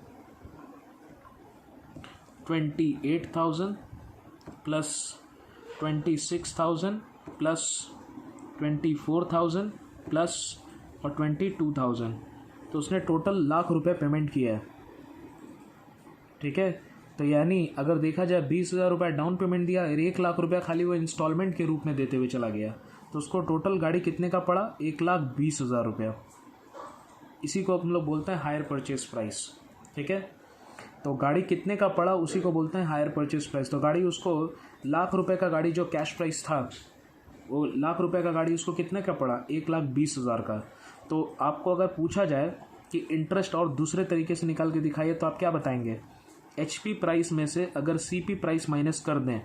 28,000 प्लस 26,000 प्लस 24,000 प्लस और 22,000, तो उसने टोटल लाख रुपए पेमेंट किया है, ठीक है। तो यानी अगर देखा जाए 20,000 रुपये डाउन पेमेंट दिया और 1,00,000 रुपया खाली वो इंस्टॉलमेंट के रूप में देते हुए चला गया, तो उसको टोटल गाड़ी कितने का पड़ा, 1,20,000 रुपया। इसी को हम लोग बोलते हैं हायर परचेस प्राइस, ठीक है। तो गाड़ी कितने का पड़ा उसी को बोलते हैं हायर परचेस प्राइस। तो गाड़ी उसको 1,00,000 रुपये का गाड़ी जो कैश प्राइस था, वो 1,00,000 रुपये का गाड़ी उसको कितने का पड़ा, 1,20,000 का। तो आपको अगर पूछा जाए कि इंटरेस्ट और दूसरे तरीके से निकाल के दिखाइए, तो आप क्या बताएंगे, एचपी प्राइस में से अगर सीपी प्राइस माइनस कर दें,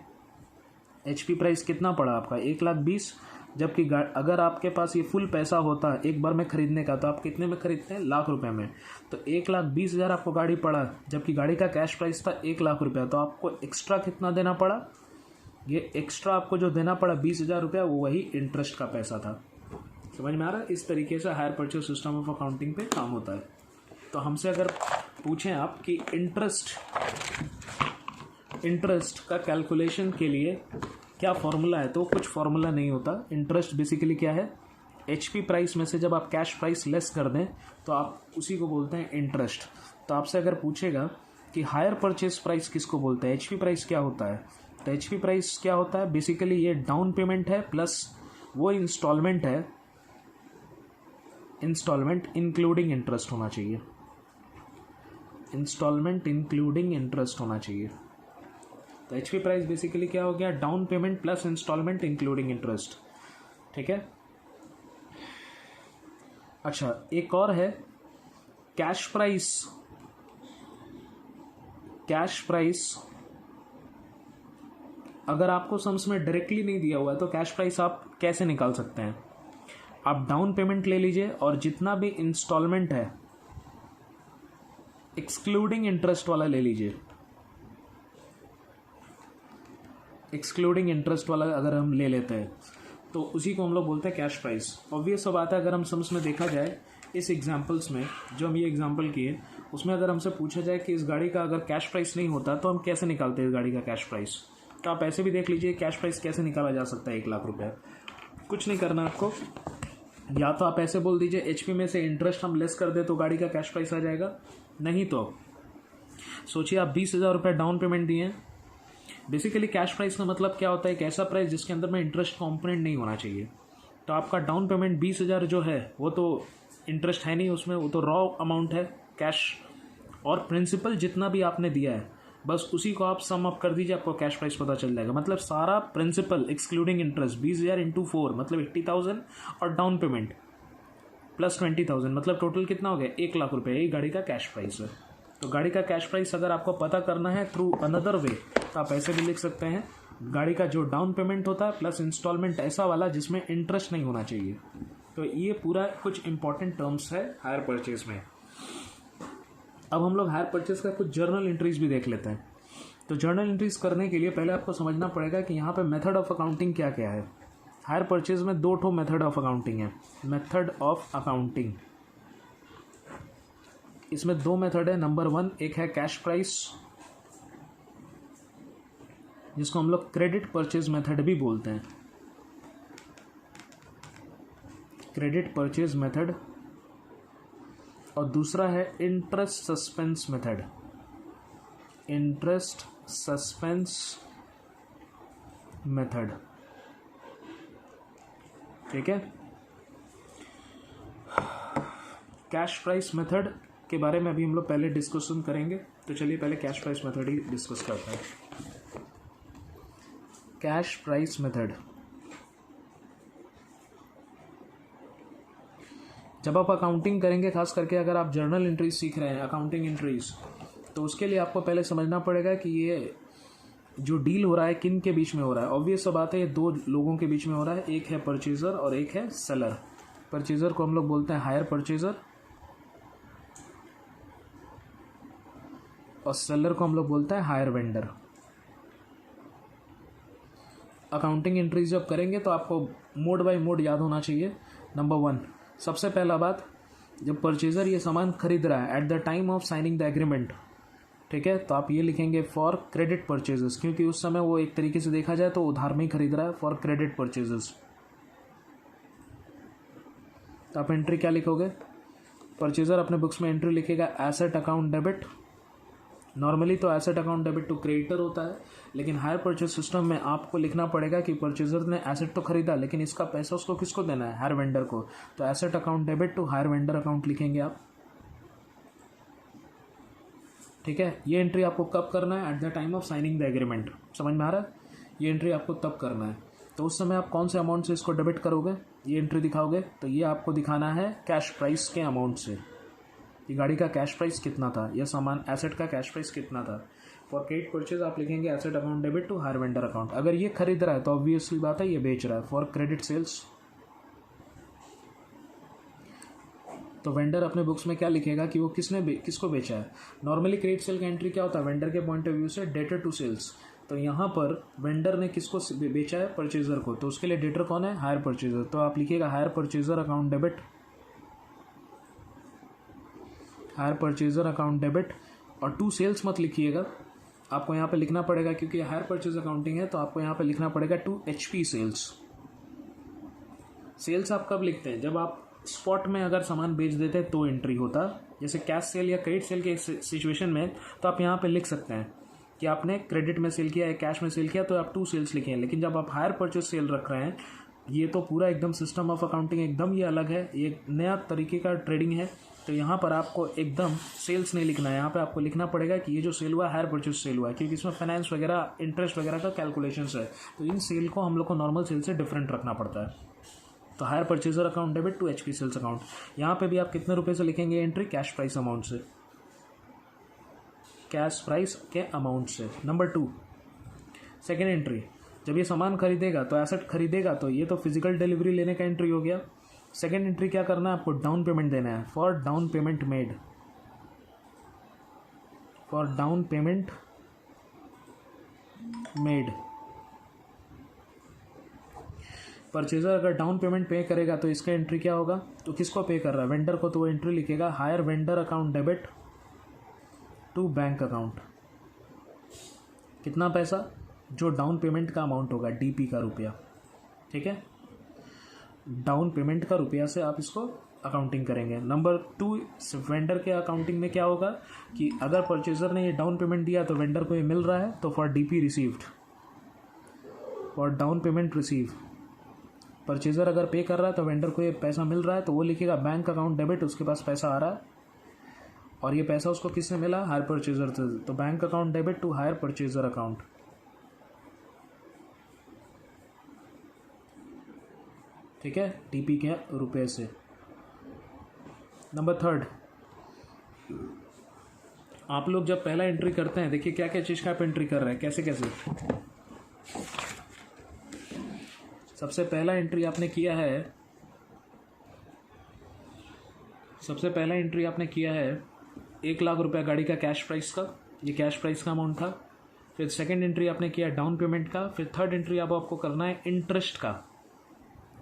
एचपी प्राइस कितना पड़ा आपका, 1,20,000, जबकि अगर आपके पास ये फुल पैसा होता एक बार में खरीदने का, तो आप कितने में खरीदते हैं, 1,00,000 रुपये में। तो 1,20,000 आपको गाड़ी पड़ा, जबकि गाड़ी का कैश प्राइस था 1,00,000 रुपया। तो आपको एक्स्ट्रा कितना देना पड़ा, ये एक्स्ट्रा आपको जो देना पड़ा 20,000 रुपया, वो वही इंटरेस्ट का पैसा था। समझ में आ रहा है। इस तरीके से higher purchase system of accounting पे काम होता है। तो हमसे अगर पूछें आप कि इंटरेस्ट का कैलकुलेशन के लिए क्या फॉर्मूला है, तो कुछ फॉर्मूला नहीं होता। इंटरेस्ट बेसिकली क्या है, एचपी प्राइस में से जब आप कैश प्राइस लेस कर दें तो आप उसी को बोलते हैं इंटरेस्ट। तो आपसे अगर पूछेगा कि हायर परचेज प्राइस किसको बोलते हैं, एचपी प्राइस क्या होता है, तो एचपी प्राइस क्या होता है, बेसिकली ये डाउन पेमेंट है प्लस वो इंस्टॉलमेंट है, इंस्टॉलमेंट इंक्लूडिंग इंटरेस्ट होना चाहिए, इंस्टॉलमेंट इंक्लूडिंग इंटरेस्ट होना चाहिए। तो एचपी प्राइस बेसिकली क्या हो गया, down payment plus instalment including interest, ठीक है। अच्छा, एक और है कैश प्राइस। कैश प्राइस अगर आपको सम्स में डायरेक्टली नहीं दिया हुआ है तो कैश प्राइस आप कैसे निकाल सकते हैं, आप डाउन पेमेंट ले लीजिए और जितना भी इंस्टॉलमेंट है एक्सक्लूडिंग इंटरेस्ट वाला ले लीजिए। एक्सक्लूडिंग इंटरेस्ट वाला अगर हम ले लेते हैं तो उसी को हम लोग बोलते हैं कैश प्राइस। ऑब्वियस सब आता है, अगर हम सम्स में देखा जाए इस एग्जाम्पल्स में जो हम ये एग्जाम्पल किए, उसमें अगर हमसे पूछा जाए कि इस गाड़ी का अगर कैश प्राइस नहीं होता तो हम कैसे निकालते हैं इस गाड़ी का कैश प्राइस, तो आप ऐसे भी देख लीजिए कैश प्राइस कैसे निकाला जा सकता है 1,00,000 रुपया। कुछ नहीं करना आपको, या तो आप ऐसे बोल दीजिए एचपी में से इंटरेस्ट हम लेस कर दे तो गाड़ी का कैश प्राइस आ जाएगा, नहीं तो सोचिए आप 20,000 रुपये डाउन पेमेंट दिए हैं। बेसिकली कैश प्राइस का मतलब क्या होता है, एक ऐसा प्राइस जिसके अंदर में इंटरेस्ट कॉम्पोनेंट नहीं होना चाहिए। तो आपका डाउन पेमेंट 20,000 जो है वो तो इंटरेस्ट है नहीं उसमें, वो तो रॉ अमाउंट है कैश, और प्रिंसिपल जितना भी आपने दिया है बस उसी को आप सम अप कर दीजिए, आपको कैश प्राइस पता चल जाएगा। मतलब सारा प्रिंसिपल एक्सक्लूडिंग इंटरेस्ट 20,000 इंटू 4 मतलब 80,000 और डाउन पेमेंट प्लस 20,000 मतलब टोटल कितना हो गया, 1,00,000 रुपये। यही गाड़ी का कैश प्राइस है। तो गाड़ी का कैश प्राइस अगर आपको पता करना है थ्रू अनदर वे तो आप ऐसे भी लिख सकते हैं, गाड़ी का जो डाउन पेमेंट होता है प्लस इंस्टॉलमेंट ऐसा वाला जिसमें इंटरेस्ट नहीं होना चाहिए। तो ये पूरा कुछ इंपॉर्टेंट टर्म्स है हायर परचेज में। अब हम लोग हायर परचेज का कुछ जर्नल एंट्रीज भी देख लेते हैं। तो जर्नल एंट्रीज करने के लिए पहले आपको समझना पड़ेगा कि यहाँ पे मेथड ऑफ अकाउंटिंग क्या क्या है। हायर परचेज में 2 मेथड ऑफ अकाउंटिंग है। मेथड ऑफ अकाउंटिंग, इसमें 2 मेथड है। नंबर 1 एक है कैश प्राइस, जिसको हम लोग क्रेडिट परचेज मेथड भी बोलते हैं, क्रेडिट परचेज मेथड। और दूसरा है interest suspense method, interest suspense method. ठीक है, कैश प्राइस मेथड के बारे में अभी हम लोग पहले डिस्कशन करेंगे। तो चलिए पहले कैश प्राइस मेथड ही डिस्कस करते हैं। कैश प्राइस मेथड, जब आप अकाउंटिंग करेंगे, खास करके अगर आप जर्नल एंट्रीज सीख रहे हैं, अकाउंटिंग एंट्रीज, तो उसके लिए आपको पहले समझना पड़ेगा कि ये जो डील हो रहा है किन के बीच में हो रहा है। ऑब्वियस सा बात है, ये 2 लोगों के बीच में हो रहा है, एक है परचेजर और एक है सेलर। परचेजर को हम लोग बोलते हैं हायर परचेजर और सेलर को हम लोग बोलते हैं हायर वेंडर। अकाउंटिंग एंट्रीज जब करेंगे तो आपको मोड बाय मोड याद होना चाहिए। नंबर 1, सबसे पहला बात, जब परचेजर ये सामान खरीद रहा है at the time of signing the agreement, ठीक है, तो आप ये लिखेंगे फॉर क्रेडिट परचेजेस, क्योंकि उस समय वो एक तरीके से देखा जाए तो उधार में ही खरीद रहा है, फॉर क्रेडिट परचेजेस। तो आप एंट्री क्या लिखोगे? परचेजर अपने बुक्स में एंट्री लिखेगा एसेट अकाउंट डेबिट। नॉर्मली तो asset account debit to creditor होता है, लेकिन हायर परचेज सिस्टम में आपको लिखना पड़ेगा कि परचेजर ने एसेट तो खरीदा, लेकिन इसका पैसा उसको किसको देना है? हायर वेंडर को। तो asset account debit to hire vendor account लिखेंगे आप। ठीक है, ये एंट्री आपको कब करना है? At the time of signing the agreement. समझ में आ रहा है? ये एंट्री आपको तब करना है। तो उस समय आप कौन से अमाउंट से इसको डेबिट करोगे, ये एंट्री दिखाओगे? तो ये आपको दिखाना है कैश प्राइस के अमाउंट से, ये गाड़ी का कैश प्राइस कितना था, यह सामान एसेट का कैश प्राइस कितना था। फॉर क्रेडिट परचेज आप लिखेंगे asset account debit to hire vendor account. अगर ये खरीद रहा है तो ऑब्वियसली बात है ये बेच रहा है। फॉर क्रेडिट सेल्स, तो वेंडर अपने बुक्स में क्या लिखेगा कि वो किसको बेचा है। नॉर्मली क्रेडिट सेल का एंट्री क्या होता है? वेंडर के पॉइंट ऑफ व्यू से डेटर टू सेल्स। तो यहाँ पर वेंडर ने किसको बेचा है? परचेजर को। तो उसके लिए डेटर कौन है? Hire purchaser. तो आप लिखिएगा hire purchaser account debit, hire purchaser account debit. और टू सेल्स मत लिखिएगा, आपको यहाँ पे लिखना पड़ेगा, क्योंकि हायर परचेज अकाउंटिंग है, तो आपको यहाँ पे लिखना पड़ेगा टू HP सेल्स। सेल्स आप कब लिखते हैं? जब आप स्पॉट में अगर सामान बेच देते हैं तो एंट्री होता, जैसे कैश सेल या क्रेडिट सेल के सिचुएशन में, तो आप यहाँ पे लिख सकते हैं कि आपने क्रेडिट में सेल किया या कैश में सेल किया, तो आप 2 सेल्स लिखे हैं। लेकिन जब आप हायर परचेज सेल रख रहे हैं, ये तो पूरा एकदम सिस्टम ऑफ अकाउंटिंग एकदम ये अलग है, ये नया तरीके का ट्रेडिंग है। तो यहाँ पर आपको एकदम सेल्स नहीं लिखना है, यहाँ पे आपको लिखना पड़ेगा कि ये जो सेल हुआ है हायर परचेज सेल हुआ है, क्योंकि इसमें फाइनेंस वगैरह, इंटरेस्ट वगैरह का कैलकुलेशंस है। तो इन सेल को हम लोग को नॉर्मल सेल से डिफरेंट रखना पड़ता है। तो hire purchaser account debit to HP sales account. यहाँ पे भी आप कितने रुपए से लिखेंगे एंट्री? कैश प्राइस अमाउंट से, कैश प्राइस के अमाउंट से। नंबर 2, सेकेंड एंट्री, जब ये सामान खरीदेगा तो एसेट खरीदेगा, तो ये तो फिजिकल डिलीवरी लेने का एंट्री हो गया। सेकेंड एंट्री क्या करना है? आपको डाउन पेमेंट देना है। For down payment made, for down payment made. Purchaser अगर डाउन पेमेंट पे करेगा तो इसका एंट्री क्या होगा? तो किसको पे कर रहा है? वेंडर को। तो वो एंट्री लिखेगा hire vendor account debit to bank account. कितना पैसा? जो डाउन पेमेंट का अमाउंट होगा, DP का रुपया। ठीक है, डाउन पेमेंट का रुपया से आप इसको अकाउंटिंग करेंगे। नंबर 2, वेंडर के अकाउंटिंग में क्या होगा कि अगर परचेजर ने ये डाउन पेमेंट दिया तो वेंडर को ये मिल रहा है, तो for DP received, for down payment receive. Purchaser अगर पे कर रहा है तो वेंडर को ये पैसा मिल रहा है, तो वो लिखेगा बैंक अकाउंट डेबिट, उसके पास पैसा आ रहा है और ये पैसा उसको किससे मिला? हायर परचेजर से। तो bank account debit to hire purchaser account. ठीक है, DP के रुपए से। नंबर 3, आप लोग जब पहला एंट्री करते हैं, देखिए क्या क्या चीज़ का आप एंट्री कर रहे हैं, कैसे कैसे। सबसे पहला एंट्री आपने किया है, 1,00,000 गाड़ी का कैश प्राइस का, ये कैश प्राइस का अमाउंट था। फिर सेकंड एंट्री आपने किया डाउन पेमेंट का। फिर थर्ड एंट्री अब आपको करना है इंटरेस्ट का,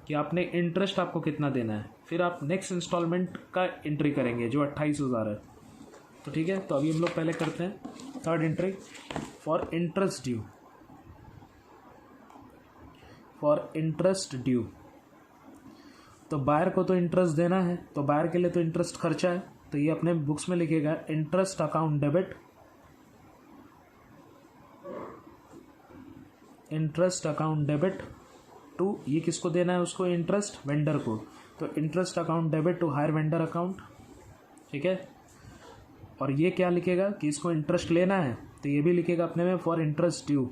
कि आपने इंटरेस्ट आपको कितना देना है। फिर आप नेक्स्ट इंस्टॉलमेंट का एंट्री करेंगे जो 28,000 है। तो ठीक है, तो अभी हम लोग पहले करते हैं third entry for interest due. For interest due, तो बायर को तो इंटरेस्ट देना है, तो बायर के लिए तो इंटरेस्ट खर्चा है, तो ये अपने बुक्स में लिखेगा interest account debit, interest account debit to, ये किसको देना है उसको इंटरेस्ट, वेंडर को, तो interest account debit to hire vendor account. ठीक है, और ये क्या लिखेगा कि इसको इंटरेस्ट लेना है, तो ये भी लिखेगा अपने में फॉर इंटरेस्ट ड्यू।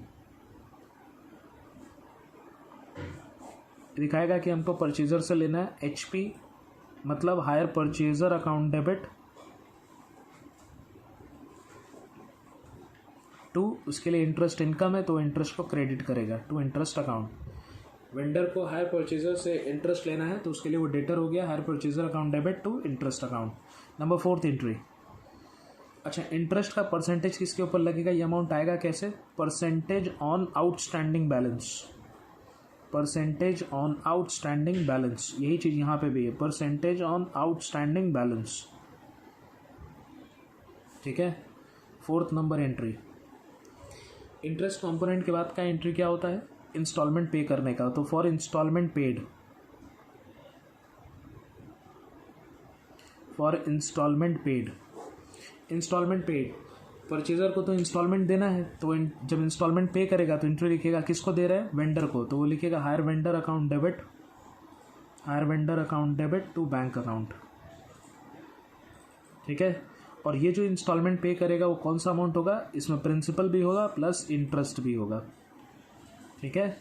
दिखाएगा कि हमको परचेजर से लेना है HP, मतलब hire purchaser account debit to, उसके लिए इंटरेस्ट इनकम है तो इंटरेस्ट को क्रेडिट करेगा टू इंटरेस्ट अकाउंट। वेंडर को हायर परचेजर से इंटरेस्ट लेना है तो उसके लिए वो डेटर हो गया hire purchaser account debit to interest account. Number fourth entry. अच्छा, इंटरेस्ट का परसेंटेज किसके ऊपर लगेगा, ये अमाउंट आएगा कैसे, percentage on outstanding balance, percentage on outstanding balance, यही चीज़ यहाँ पे भी है, परसेंटेज ऑन आउटस्टैंडिंग बैलेंस। ठीक है, fourth number entry. Interest component के बाद का एंट्री क्या होता है, इंस्टॉलमेंट पे करने का, तो for instalment paid, for instalment paid, instalment paid, purchaser को तो इंस्टॉलमेंट देना है, तो जब इंस्टॉलमेंट पे करेगा तो एंट्री लिखेगा किसको दे रहा है, वेंडर को, तो वो लिखेगा hire vendor account debit, hire vendor account debit to bank account. ठीक है, और ये जो इंस्टॉलमेंट पे करेगा वो कौन सा अमाउंट होगा, इसमें प्रिंसिपल भी होगा प्लस इंटरेस्ट भी होगा। ठीक है,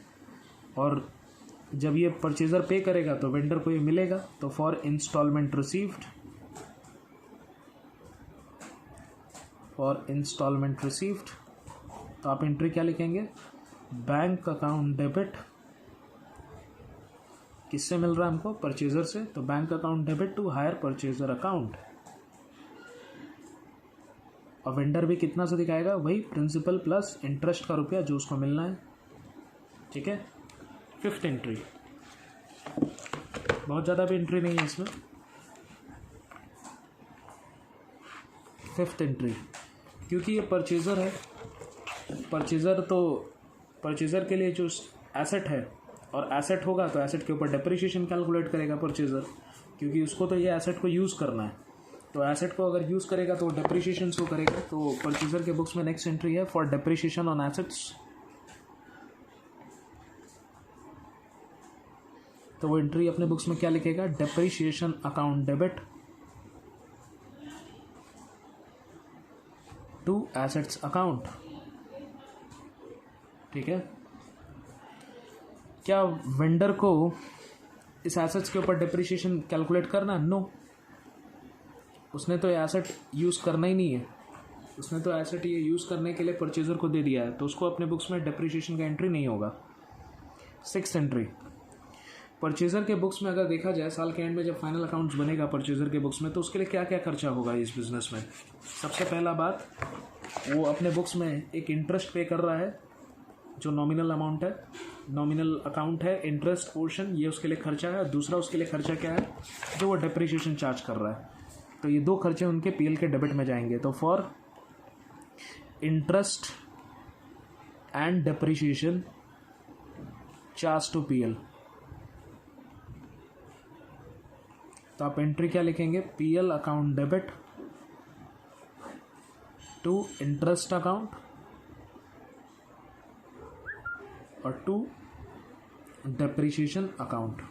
और जब ये परचेजर पे करेगा तो वेंडर को ये मिलेगा, तो for instalment received, for instalment received, तो आप एंट्री क्या लिखेंगे, बैंक अकाउंट डेबिट, किससे मिल रहा है हमको, परचेजर से, तो bank account debit to hire purchaser account. और वेंडर भी कितना से दिखाएगा, वही प्रिंसिपल प्लस इंटरेस्ट का रुपया जो उसको मिलना है। ठीक है, फिफ्थ एंट्री, बहुत ज़्यादा भी एंट्री नहीं है इसमें। फिफ्थ एंट्री, क्योंकि ये परचेज़र है, परचेज़र तो परचेज़र के लिए जो एसेट है, और एसेट होगा तो एसेट के ऊपर डेप्रिसिएशन कैलकुलेट करेगा परचेज़र, क्योंकि उसको तो ये एसेट को यूज़ करना है, तो एसेट को अगर यूज़ करेगा तो डेप्रिसिएशन को करेगा। तो परचेज़र के बुक्स में नेक्स्ट एंट्री है फॉर डेप्रिसिएशन ऑन एसेट्स, तो वो एंट्री अपने बुक्स में क्या लिखेगा, depreciation account debit to assets account. ठीक है, क्या वेंडर को इस एसेट्स के ऊपर डेप्रिसिएशन कैलकुलेट करना, नो, उसने तो एसेट यूज़ करना ही नहीं है, उसने तो एसेट ये यूज़ करने के लिए परचेजर को दे दिया है, तो उसको अपने बुक्स में डेप्रिसिएशन का एंट्री नहीं होगा। सिक्स्थ एंट्री, परचेजर के बुक्स में अगर देखा जाए साल के एंड में जब फाइनल अकाउंट्स बनेगा परचेजर के बुक्स में, तो उसके लिए क्या क्या खर्चा होगा इस बिज़नेस में। सबसे पहला बात, वो अपने बुक्स में एक इंटरेस्ट पे कर रहा है जो नॉमिनल अमाउंट है, नॉमिनल अकाउंट है, इंटरेस्ट पोर्शन ये उसके लिए खर्चा है। दूसरा उसके लिए खर्चा क्या है, जो वो डेप्रिसिएशन चार्ज कर रहा है, तो ये दो खर्चे उनके PL के डेबिट में जाएंगे। तो for interest and depreciation charge to PL, तो आप एंट्री क्या लिखेंगे, PL account debit to interest account और टू डेप्रिसिएशन अकाउंट।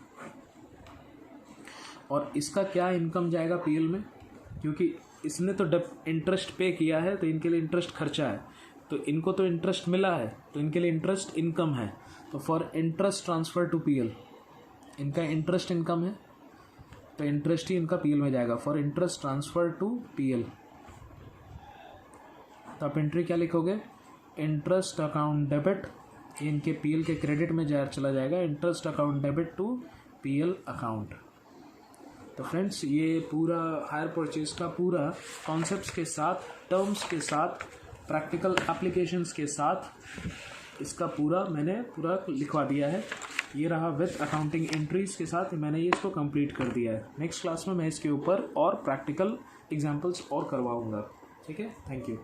और इसका क्या इनकम जाएगा PL में, क्योंकि इसने तो इंटरेस्ट पे किया है तो इनके लिए इंटरेस्ट खर्चा है, तो इनको तो इंटरेस्ट मिला है तो इनके लिए इंटरेस्ट इनकम है। तो for interest transfer to PL, इनका इंटरेस्ट इनकम है तो इंटरेस्ट ही इनका PL में जाएगा, for interest transfer to PL। तो आप एंट्री क्या लिखोगे, इंटरेस्ट अकाउंट डेबिट, इनके PL के क्रेडिट में चला जाएगा, interest account debit to PL account. तो फ्रेंड्स ये पूरा हायर परचेज का पूरा कॉन्सेप्ट्स के साथ, टर्म्स के साथ, प्रैक्टिकल एप्लीकेशंस के साथ इसका पूरा मैंने पूरा लिखवा दिया है। ये रहा विथ अकाउंटिंग एंट्रीज के साथ मैंने ये इसको कंप्लीट कर दिया है। नेक्स्ट क्लास में मैं इसके ऊपर और प्रैक्टिकल एग्जांपल्स और करवाऊंगा। ठीक है, थैंक यू।